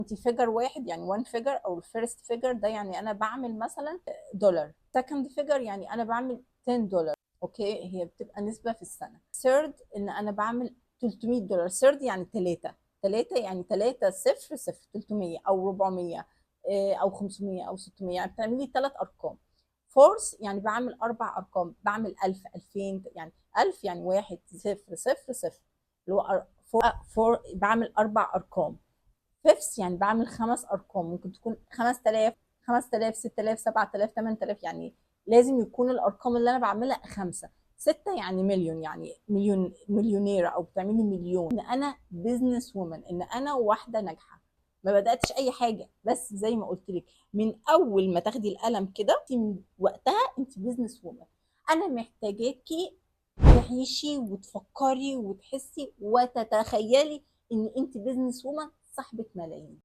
انت فيجر واحد يعني وان فيجر، او الفيرست فيجر ده يعني انا بعمل مثلا دولار. سكند فيجر يعني انا بعمل 10 دولار. اوكي، هي بتبقى نسبة في السنة. ثيرد ان انا بعمل 300 دولار. ثيرد يعني ثلاثة. ثلاثة يعني ثلاثة صفر صفر 300 او 400 او 500 او 600، يعني بتعملي ثلاث ارقام. فورس يعني بعمل اربع ارقام، بعمل 1000 2000، يعني 1000 يعني 1 0 0 0، اللي هو فور بعمل اربع ارقام. فيفث يعني بعمل خمس ارقام، ممكن تكون 5000 5000 6000 7000 8000، يعني لازم يكون الارقام اللي انا بعملها خمسه. ستة يعني مليون، يعني مليون مليونيرة او بتعملي مليون. ان انا بزنس وومن، ان انا واحدة ناجحة. ما بدأتش اي حاجة، بس زي ما قلت لك من اول ما تاخدي القلم كده من وقتها انت بزنس وومن. انا محتاجاكي تعيشي وتفكري وتحسي وتتخيلي ان انت بزنس وومن صاحبة ملايين.